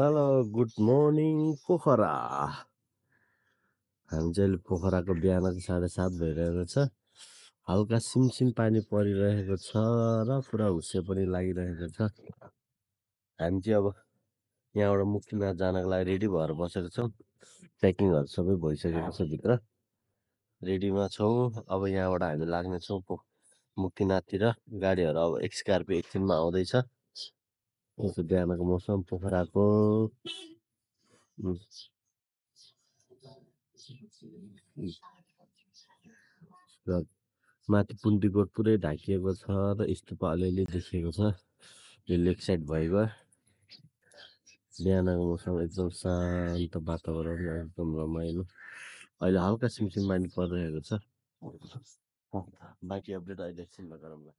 Hello good morning Pokhara. हामी चाहिँ पोखराको बिहानको 7:30 भइरहेको छ। हल्का सिमसिम पानी परिरहेको छ र पुरा हुस्से पनि लागिरहेको छ। हामी चाहिँ अब यहाँबाट मुक्तिनाथ जानको लागि रेडी भएर बसेको छौँ। प्याकिङहरू सबै भइसकेको छ, भित्र रेडीमा छौँ। अब यहाँबाट हामी लाग्नेछौँ मुक्तिनाथतिर। गाडीहरू अब स्कर्पियो एकछिनमा आउँदैछ। यसो बिहानको मौसम पोखराको माथि पुन्तीकोट पुरै ढाकिएको छ र स्तूप अलिअलि देखिएको छ। यो लेक साइड भइगयो। बिहानको मौसम एकदम शान्त वातावरण, एकदम रमाइलो। अहिले हल्का सिमसिम पानी परिरहेको छ। बाँकी अपडेट अहिले एकछिनमा गरौँला।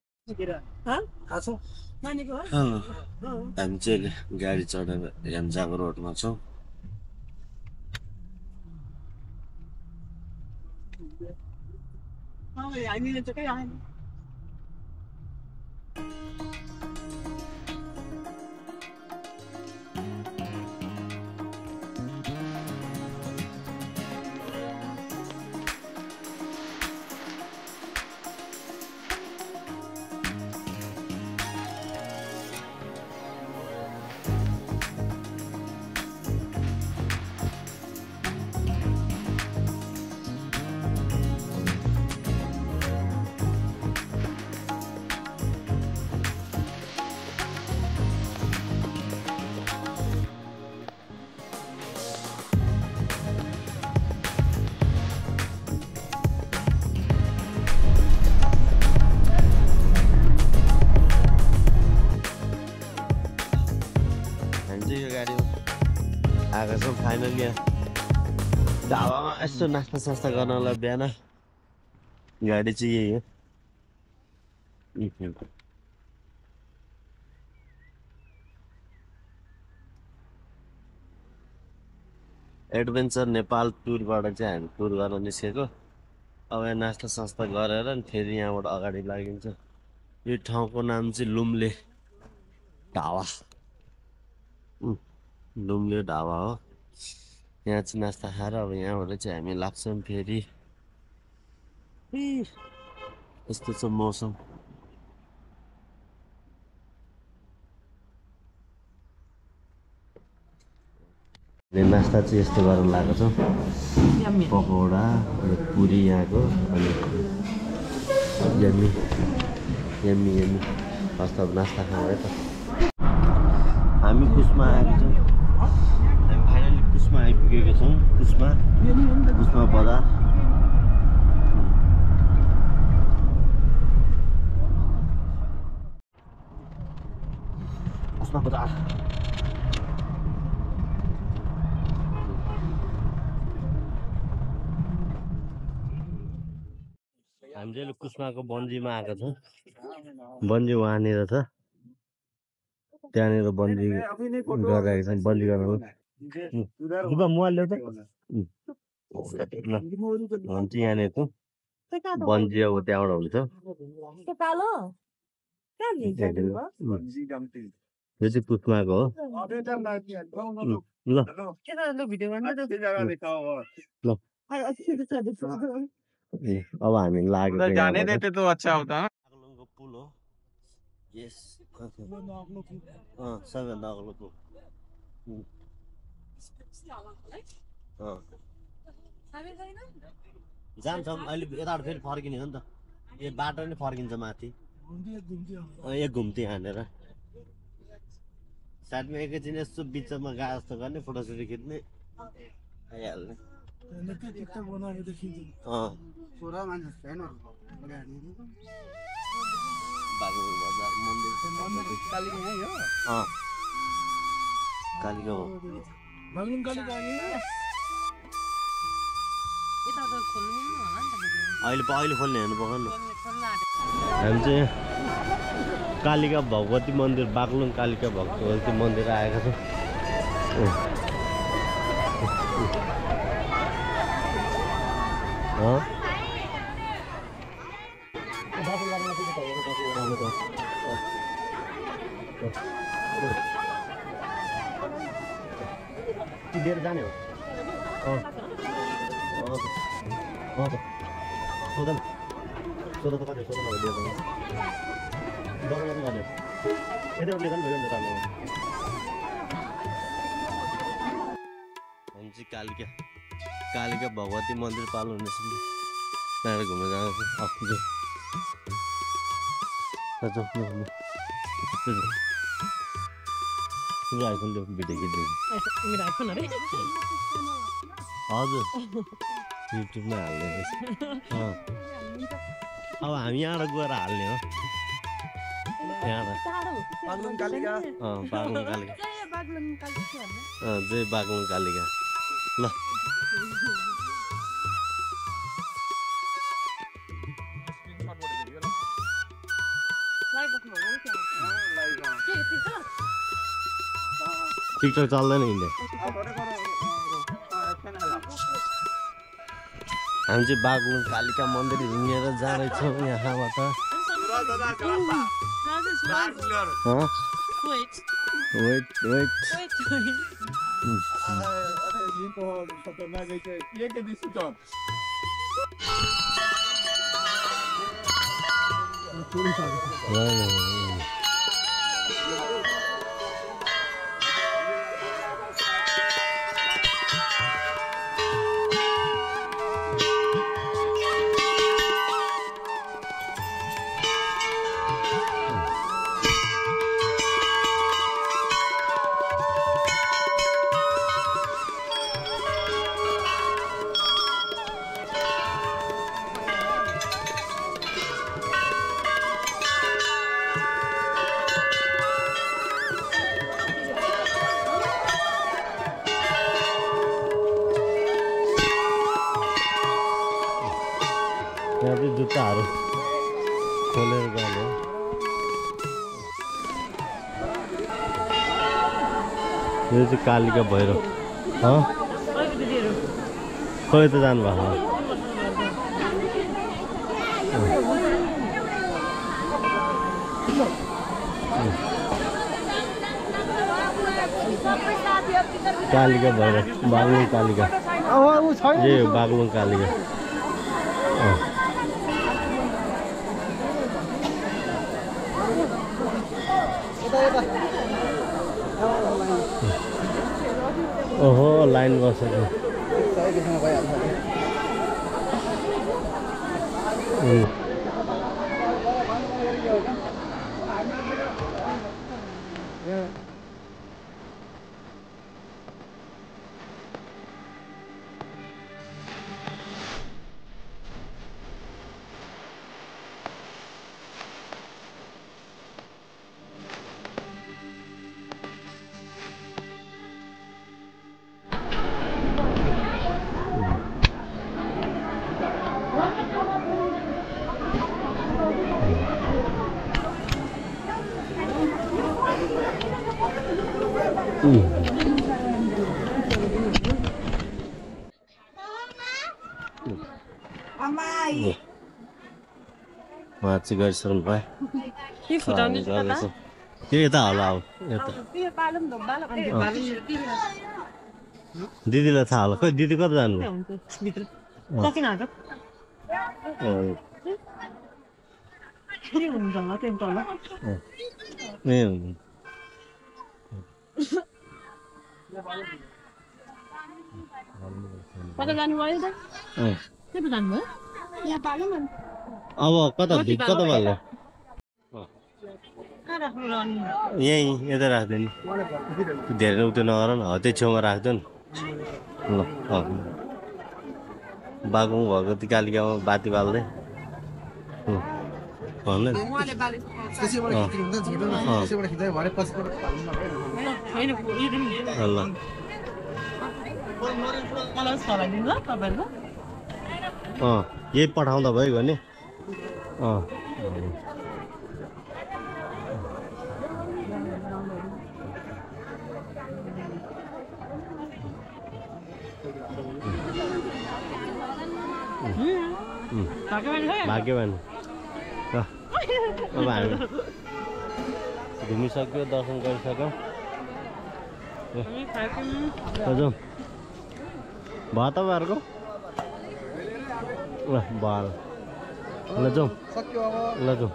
हामी चाहिँ गाडी चढेर हेम्जाको रोडमा छौँ। आएको छौँ फाइनली ढाबामा यस्तो नास्ता सास्ता गर्नलाई। बिहान गाडी चाहिँ यही हो। एडभेन्चर नेपाल टुरबाट चाहिँ हामी टुर गर्न निस्केको। अब यहाँ नास्ता सास्ता गरेर नि फेरि यहाँबाट अगाडि लागिन्छ। यो ठाउँको नाम चाहिँ लुम्ले ढाबा। लुम्ले ढाबा हो। यहाँ चाहिँ नास्ता खाएर अब यहाँबाट चाहिँ हामी लाग्छौँ फेरि। यस्तो छ मौसम। नास्ता चाहिँ यस्तो गरेर लगाएको छौँ। पकौडा, पुरी यहाँको, अनि यम्मी यम्मी यम्मी कस्तो नास्ता खाउँ है त। हामी कुसमा आएको छौँ। हामी फाइनली कुसमा आइपुगेको छौँ। कुसमा बजार। कुसमा बजार हामी चाहिँ कुसमाको बन्जीमा आएको छौँ। बन्जी वहाँनिर छ, त्यहाँनिर बन्जी गरिरहेको छ। बन्जी गर्नु मोबाइल ल्याउ त। यहाँनिर त बन्जी अब त्यहाँबाट हुन्छ। यो चाहिँ कुसमाको हो। अब हामी लाग्यो जाने देते तो अच्छा होता है। नागलुङको पुल हो। यस, सबैभन्दा अग्लो पुल। जान्छौँ अहिले। यताबाट फेरि फर्किने हो नि त। यो बाटो नै फर्किन्छ माथि। एक घुम्ती हानेर साथमा एकैछिन यसो बिचमा गा जस्तो गर्ने फोटोसोटो खिच्ने आइहाल्ने बागलुङ बजार मन्दिर कालिका हो अहिले खोल्ने हेर्नु पर्दैन हामी चाहिँ कालिका भगवती मन्दिर बागलुङ कालिका भगवती मन्दिर आएका छौँ लिएर जाने हो सोध त कति सोध लिएर जाने यताबाट लिएर भयो नि त हामी चाहिँ कालिका भगवती मन्दिर पालो हुनेछ त्यहाँबाट घुम्न जाँदैछ आफ्नो आइफोन भिडियो खिच्दै हजुर युट्युबमा हाल्ने अब हामी यहाँबाट गएर हाल्ने हो बागलुङ कालिका जय बागलुङ कालिका ल टिकटक चल्दैन हिँड्ने हामी चाहिँ बागलुङ कालिका मन्दिर हिँडेर जाँदैछौँ यहाँबाट यहाँ चाहिँ जुत्ताहरू खोलेर जाने यो चाहिँ कालिका भैरव खोइ त जानुभएको कालिका भैरव बागलुङ कालिका ए बागलुङ कालिका ओहो लाइन बसेको उहाँ चाहिँ गरिसक्नु भयो त्यो यता होला अब दिदीलाई थाहा होला खोइ दिदी कता जानु अब कता कता भन्नु यहीँ यता राख्दै नि धेरै उता नगर न त्यही छेउमा राख्दैन ल बागुङ भएको त्यो कालिकामा बाती बाल्दै भन्दैन यही पठाउँदा भइगयो नि भाग्यवान अब हामी घुमिसक्यो दर्शन गरिसक्यौँ जाउँ भयो तपाईँहरूको ल भयो ल जाउँ ल जाउँ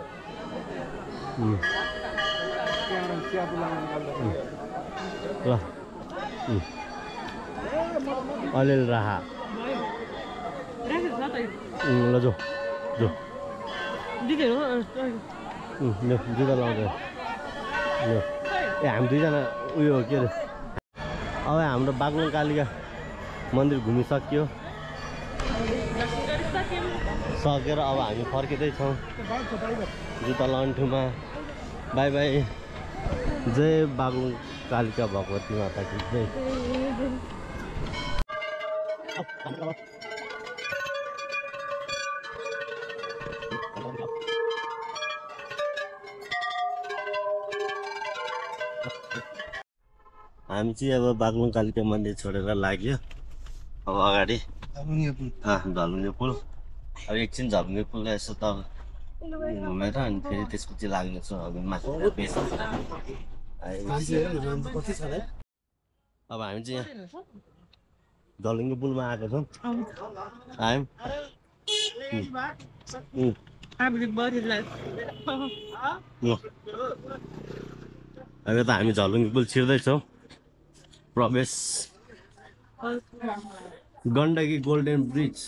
ल अलिअलि राखा ल जाउँ जाउँ जुत्ता लाउँछ ए हामी दुईजना उयो के अरे अब हाम्रो बागलुङ कालिका मन्दिर घुमिसक्यो सकेर अब हामी फर्किँदैछौँ जुत्ता लन्ठुमा बाई बाई जय बागलुङ कालिका भगवती माता की जय हामी चाहिँ अब बागलुङ कालिका मन्दिर छोडेर लाग्यो अब अगाडि झलुङ्गे पुल अब एकछिन झलुङ्गे पुललाई यसो त घुमेर अनि फेरि त्यसपछि लाग्नेछ अब माथि अब हामी चाहिँ यहाँ झलुङ्गे पुलमा आएको छौँ अब त हामी झलुङ्गे पुल छिर्दैछौँ प्रवेश गण्डकी गोल्डन ब्रिज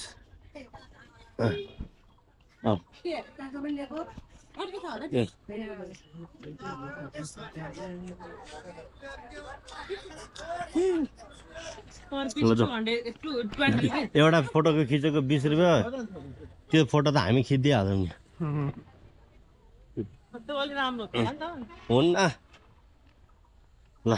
एउटा फोटोको खिचेको 20 रुपियाँ त्यो फोटो त हामी खिचिदिइहाल्छौँ नि हुन्न ल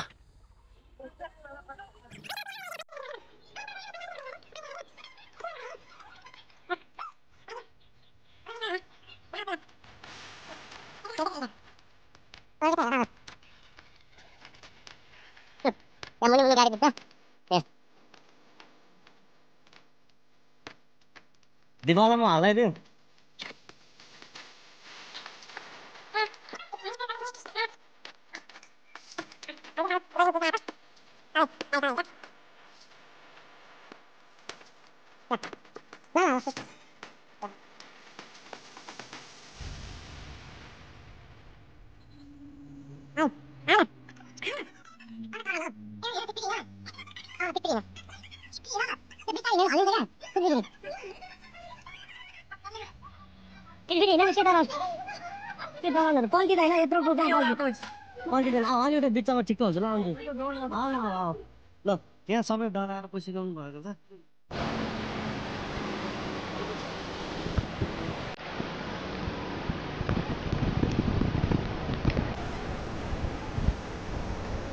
दिमागमा हालाइदियो बिचमा ठिक्क हुन्छ ल ल त्यहाँ सबै डराएर पसिरहनु भएको छ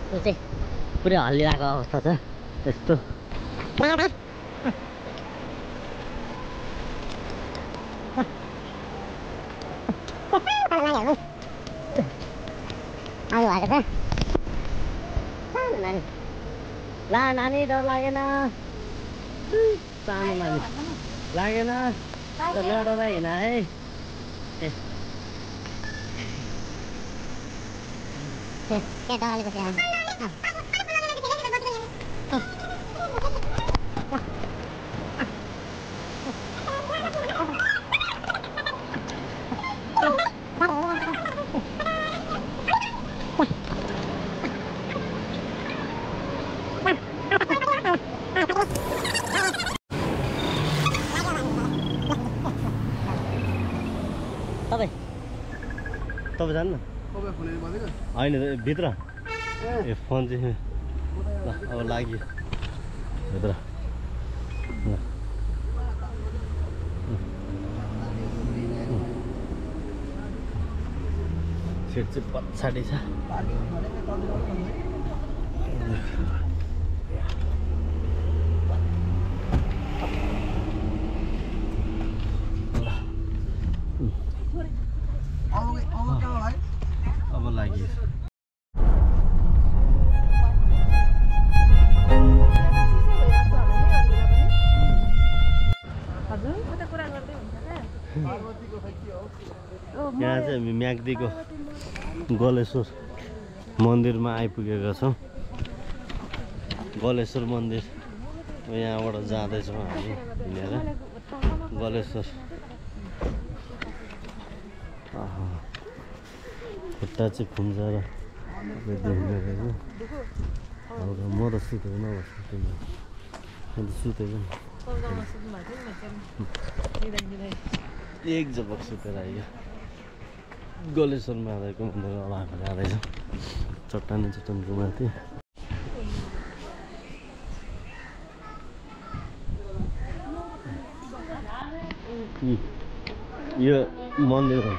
त्यो चाहिँ पुरै हल्लिरहेको अवस्था छ यस्तो ला नानी डर लागेन सानो नानी लागेन डर हिँड है तपाईँ जान्न होइन भित्र ए फोन चाहिँ अब लाग्यो भित्र सिट चाहिँ पछाडि छ अब लाग्यो यहाँ चाहिँ हामी म्याग्दीको गलेश्वर मन्दिरमा आइपुगेका छौँ गलेश्वर मन्दिर यहाँबाट जाँदैछौँ हामी हिँडेर गलेश्वर खुट्टा चाहिँ खुम्चाएर देखिरहेको म त सुतेको सुतेको एक झपक सुतेर आइयो गलेश्वर महादेवको मन्दिरमा अगाडि जाँदैछ चट्टानको माथि यो मन्दिर हो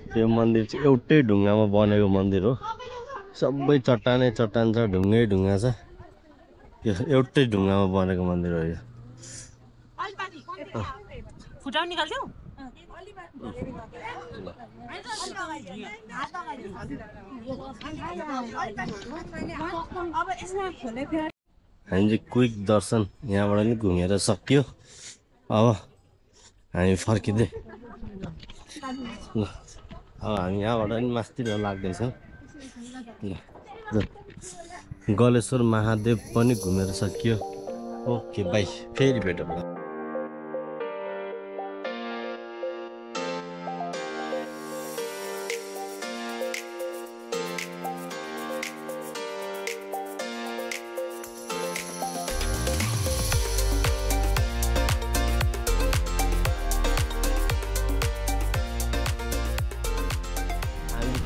यो मन्दिर चाहिँ एउटै ढुङ्गामा बनेको मन्दिर हो सबै चट्टान छ ढुङ्गै ढुङ्गा छ यो एउटै ढुङ्गामा बनेको मन्दिर हो यो हामी चाहिँ क्विक दर्शन यहाँबाट नि घुमेर सक्यो अब हामी फर्किँदै ल अब हामी यहाँबाट नि मास्तिर लाग्दैछौँ गलेश्वर महादेव पनि घुमेर सकियो ओके बाई फेरि भेटौँ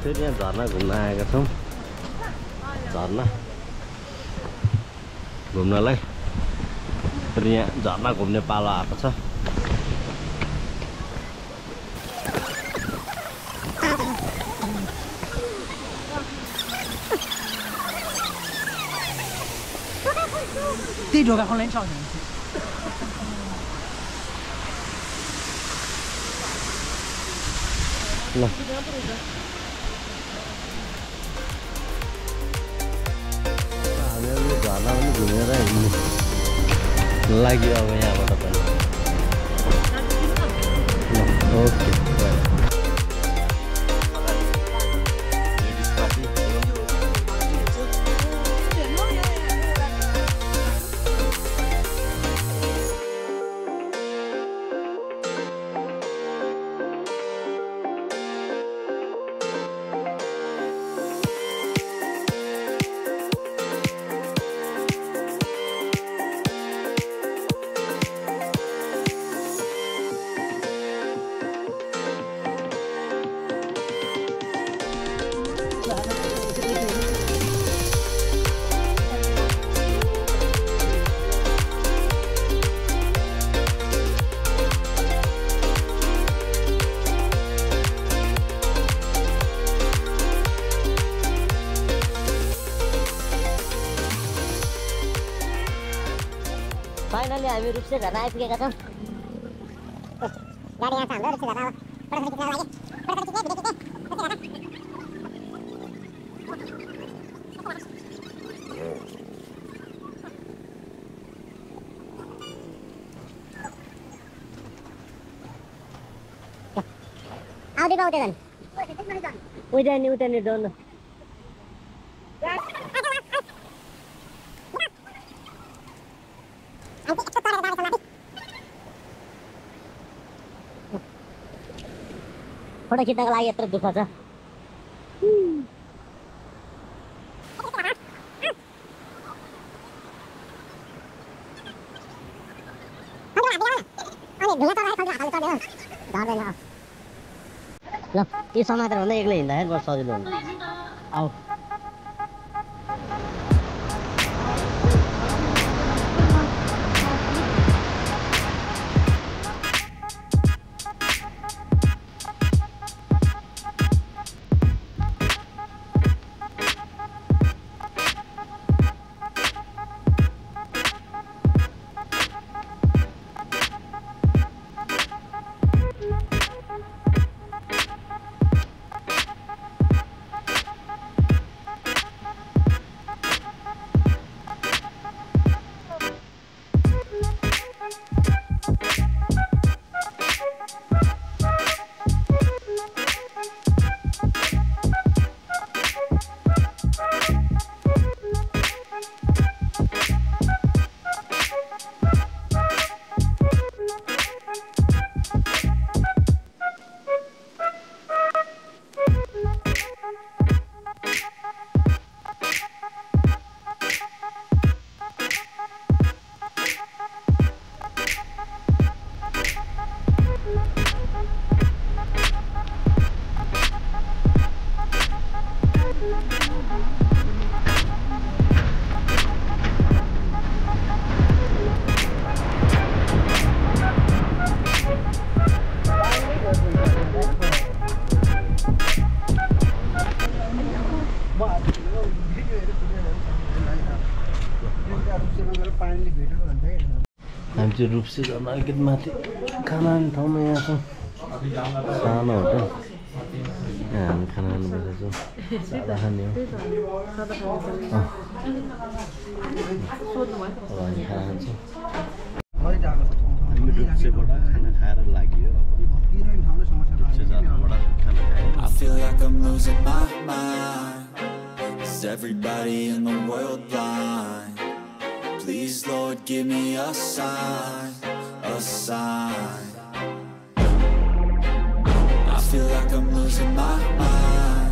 फेरि यहाँ झर्ना घुम्न आएका छौँ झर्ना घुम्नलाई फेरि यहाँ झर्ना घुम्ने पालो आएको छ त्यही ढोका खोल्न छ ल झर्ना पनि घुमेर हिँड्नु लाग्यो अब यहाँबाट पनि ओके फाइनली हामी रुप्से झर्ना आइपुगेका छौँ। गाडी यहाँ छ हाम्रो रुप्से झर्ना। आउँदै उता जाने उता नि डल्लो फोटो खिच्नको लागि यत्रो दुःख छ। ल यो समातेर भन्दा एक्लै हिँड्दाखेरि बरु सजिलो हुन्छ। आऊ हामी चाहिँ रुप्से झर्ना अलिकति माथि खाना खाने ठाउँमा यहाँ छौँ। सानो होटल यहाँ हामी खाना खानु बसेको छौँ। सादा खाने हो हामी खाना खान्छौँ। हामी रुप्सेबाट खाना खाएर लाग्यो। रुप्से झर्नाबाट खाना खायो। I feel like I'm losing my mind. Is everybody in the world blind? Please, Lord, give me a sign, a sign. I feel like I'm losing my mind.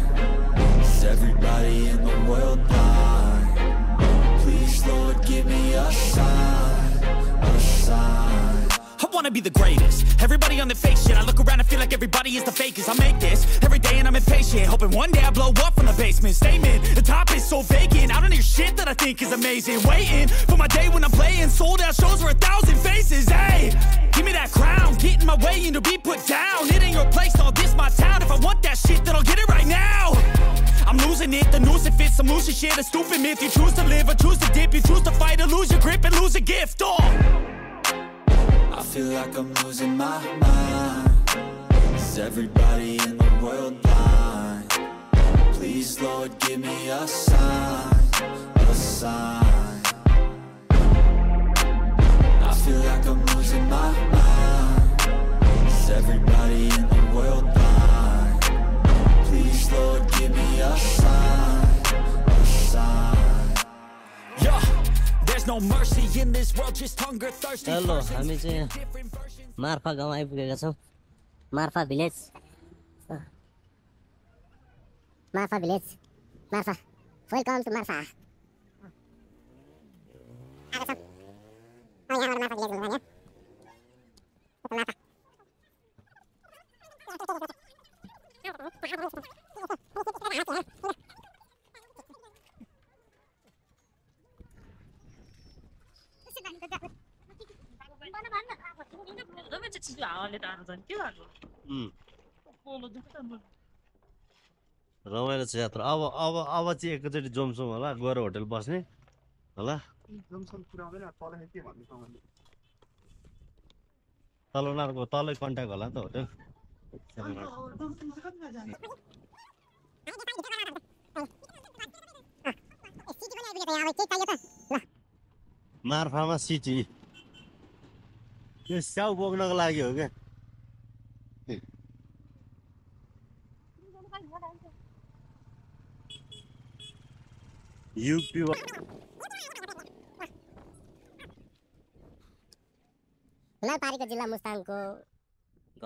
Is everybody in the world blind? Please, Lord, give me a sign, a sign. I wanna be the greatest. Everybody on the fake shit. I look around and feel like everybody is the fakest. I make this every day and I'm impatient, hoping one day I blow up from the basement. Statement, the top is so vacant. I don't hear shit that I think is amazing. Waiting for my day when I'm playing sold out shows for 1,000 faces. Hey, give me that crown, get in my way and to be put down. It ain't your place, all this my town. If I want that shit, then I'll get it right now. I'm losing it, the noose it fits. I'm losing shit, a stupid myth. You choose to live or choose to dip. You choose to fight or lose your grip and lose a gift. I feel like I'm losing my mind. Is everybody in the world blind? Please, Lord, give me a sign, a sign. I feel like I'm losing my mind. Is everybody in the world blind? Please, Lord, give me a sign, a sign. Yeah, there's no mercy in this world, just hunger thirsty. Hello हामी चाहिँ मार्फा गाउँ आइपुगेका छौँ। Marpha village Marpha welcome to Marpha. रमाइलो छ यात्रा। अब चाहिँ एकैचोटि जम्छौँ होला, गएर होटल बस्ने होला। तल उनीहरूको तलै कन्ट्याक्ट होला नि त होटेल मार्फामा सिटी यो स्याउ बोक्नको लागि हो क्या युपी हुलापारीको जिल्ला मुस्ताङको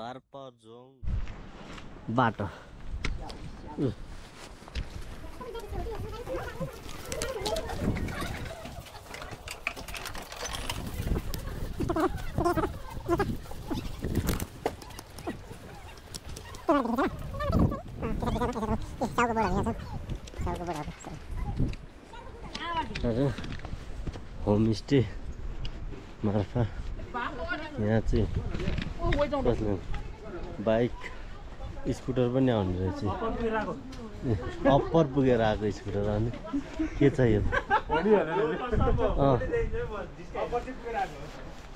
घर परजोङ बाटो होमस्टे मार्फा यहाँ चाहिँ बाइक स्कुटर पनि आउने रहेछ अप्पर पुगेर आएको स्कुटर अनि के चाहियो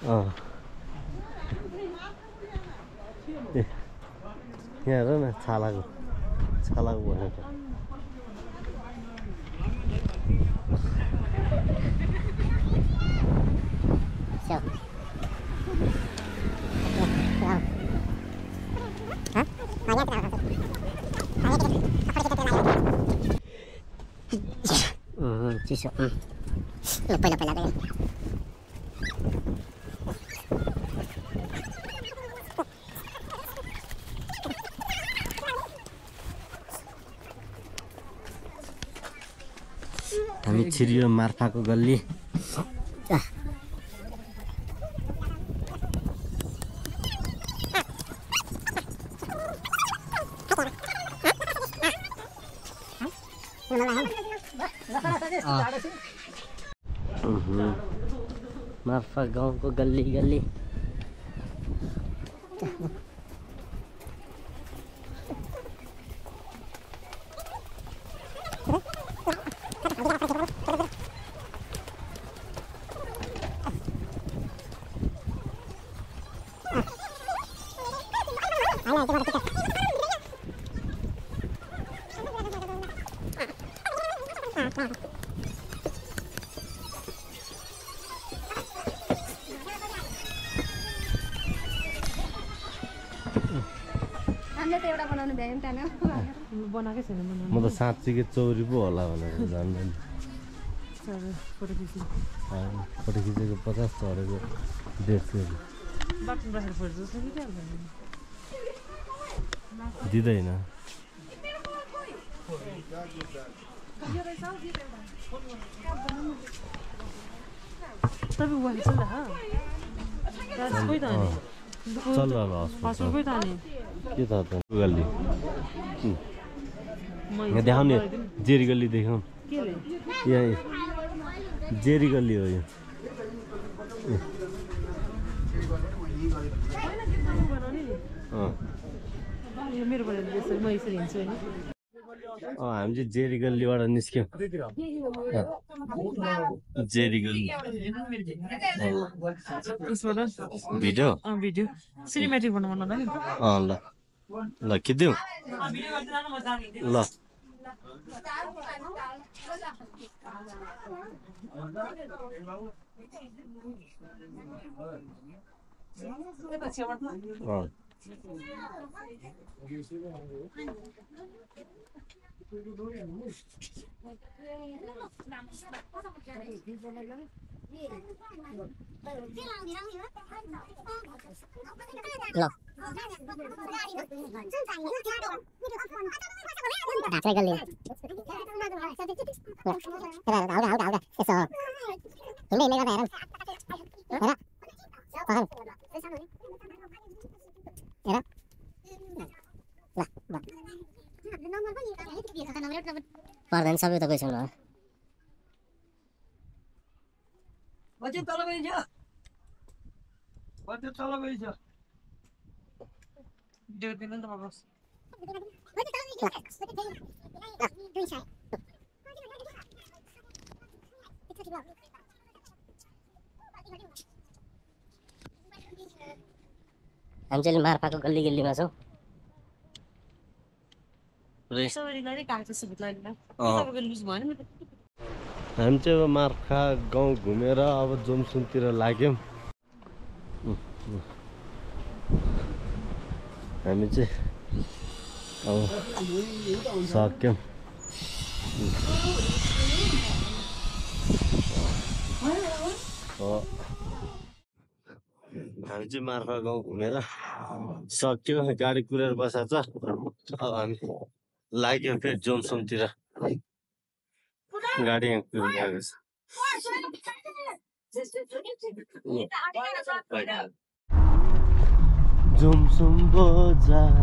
यहाँ हेर न छालाको बनाएको चिसो पहिला पहिला हामी छिरियो मार्फाको गल्ली मार्फा गाउँको गल्ली गल्ली म त साँच्चीकै चौरी पो होला भनेर जान्दैन फोटो खिचेको 50 चढेको 150 दिँदैन चल के थाहा त गल्ली यहाँ देखाउने जेरी गल्ली देखाउँ यहाँ जेरी गल्ली हो यो हामी चाहिँ जेरी गल्लीबाट निस्क्यौँ जेरी गल्ली भिडियो सिनेमेटिक बनाउनु ल ल ल खिच्दिउँ ल ढाँचा गल्ली यसो हिँड्दै हिँड्दै गर्दा पर्दैन सबै त गइसक्नु हामी चाहिँ मार्फाको गल्ली गल्लीमा छौँ। हामी चाहिँ अब मार्फा गाउँ घुमेर अब जोमसुनतिर लाग्यौँ। हामी चाहिँ अब सक्यौँ। हामी चाहिँ मार्फा गाउँ घुमेर सक्यौँ। गाडी कुरेर बसेको छ। अब हामी लाग्यौँ फेरि जोमसुनतिर। गाडी यहाँ कुरिरहेको छ। जोमसुन बजार